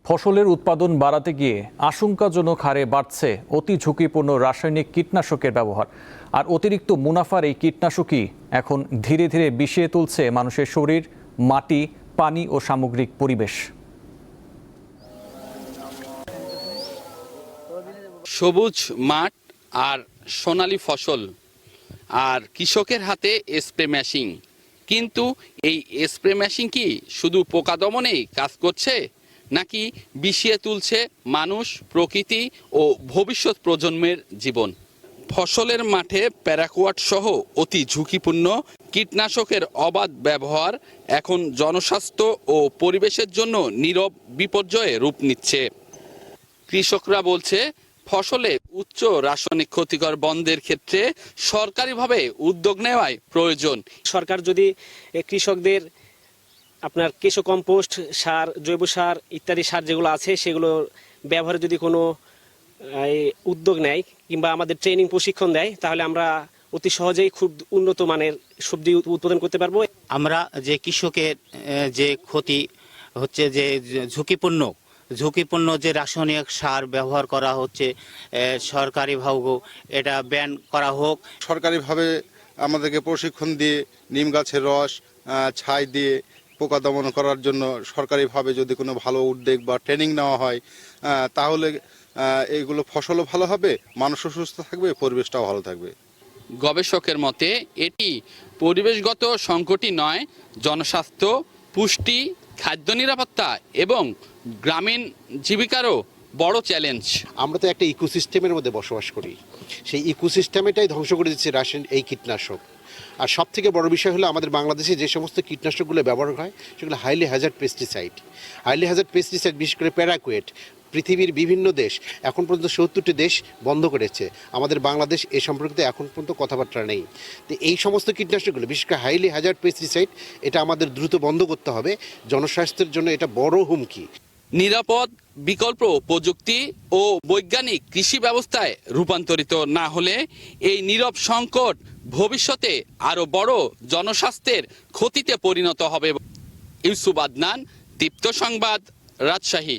ফসলের উৎপাদন বাড়াতে গিয়ে আশঙ্কাজনক হারে বাড়ছে অতি ঝুঁকিপূর্ণ রাসায়নিক কীটনাশকের ব্যবহার। আর অতিরিক্ত মুনাফার এই কীটনাশকই এখন ধীরে ধীরে বিষিয়ে তুলছে মানুষের শরীর, মাটি, পানি ও সামগ্রিক পরিবেশ। সবুজ মাঠ আর সোনালী ফসল আর কৃষকের হাতে স্প্রে মেশিন। কিন্তু এই স্প্রে মেশিন কি শুধু পোকা দমনেই কাজ করছে, নাকি বিষিয়ে তুলছে মানুষ, প্রকৃতি ও ভবিষ্যৎ প্রজন্মের জীবন? ফসলের মাঠে প্যারাকুয়াট সহ অতি ঝুঁকিপূর্ণ কীটনাশকের অবাধ ব্যবহার এখন জনস্বাস্থ্য ও পরিবেশের জন্য নীরব বিপর্যয়ে রূপ নিচ্ছে। কৃষকরা বলছে, ফসলে উচ্চ রাসায়নিক ক্ষতিকর বন্ধের ক্ষেত্রে সরকারিভাবে উদ্যোগ নেওয়াই প্রয়োজন। সরকার যদি কৃষকদের আপনার কেঁচো কম্পোস্ট সার, জৈব সার ইত্যাদি সার যেগুলো আছে সেগুলো ব্যবহারে যদি কোনো উদ্যোগ নেয় কিংবা আমাদের ট্রেনিং প্রশিক্ষণ দেয়, তাহলে আমরা অতি সহজেই খুব উন্নত মানের সবজি উৎপাদন করতে পারবো। আমরা যে কৃষকের যে ক্ষতি হচ্ছে, যে ঝুঁকিপূর্ণ যে রাসায়নিক সার ব্যবহার করা হচ্ছে, সরকারিভাবে এটা ব্যান করা হোক। সরকারিভাবে আমাদেরকে প্রশিক্ষণ দিয়ে নিম গাছের রস ছাই দিয়ে পোকা দমন করার জন্য সরকারিভাবে যদি কোনো ভালো উদ্যোগ বা ট্রেনিং নেওয়া হয়, তাহলে এইগুলো ফসলও ভালো হবে, মানুষও সুস্থ থাকবে, পরিবেশটাও ভালো থাকবে। গবেষকের মতে এটি পরিবেশগত সংকটই নয়, জনস্বাস্থ্য, পুষ্টি, খাদ্য নিরাপত্তা এবং গ্রামীণ জীবিকারও বড় চ্যালেঞ্জ। আমরা তো একটা ইকোসিস্টেমের মধ্যে বসবাস করি, সেই ইকোসিস্টেমটাই ধ্বংস করে দিচ্ছে রাসায়নিক এই কীটনাশক। আর সব থেকে বড় বিষয় হলো আমাদের বাংলাদেশে যে সমস্ত কীটনাশকগুলো ব্যবহার হয় সেগুলো হাইলি হ্যাজার্ড পেস্টিসাইড। বিশেষ করে প্যারাকুয়েট পৃথিবীর বিভিন্ন দেশ, এখন পর্যন্ত 70টি দেশ বন্ধ করেছে। আমাদের বাংলাদেশ এ সম্পর্কে এখন পর্যন্ত কথাবার্তা নেই। তো এই সমস্ত কীটনাশকগুলো, বিশেষ করে হাইলি হ্যাজার্ড পেস্টিসাইড, এটা আমাদের দ্রুত বন্ধ করতে হবে। জনস্বাস্থ্যের জন্য এটা বড় হুমকি। নিরাপদ বিকল্প প্রযুক্তি ও বৈজ্ঞানিক কৃষি ব্যবস্থায় রূপান্তরিত না হলে এই নীরব সংকট ভবিষ্যতে আরো বড় জনস্বাস্থ্যের ক্ষতিতে পরিণত হবে। ইউসুফ আদনান, দীপ্ত সংবাদ, রাজশাহী।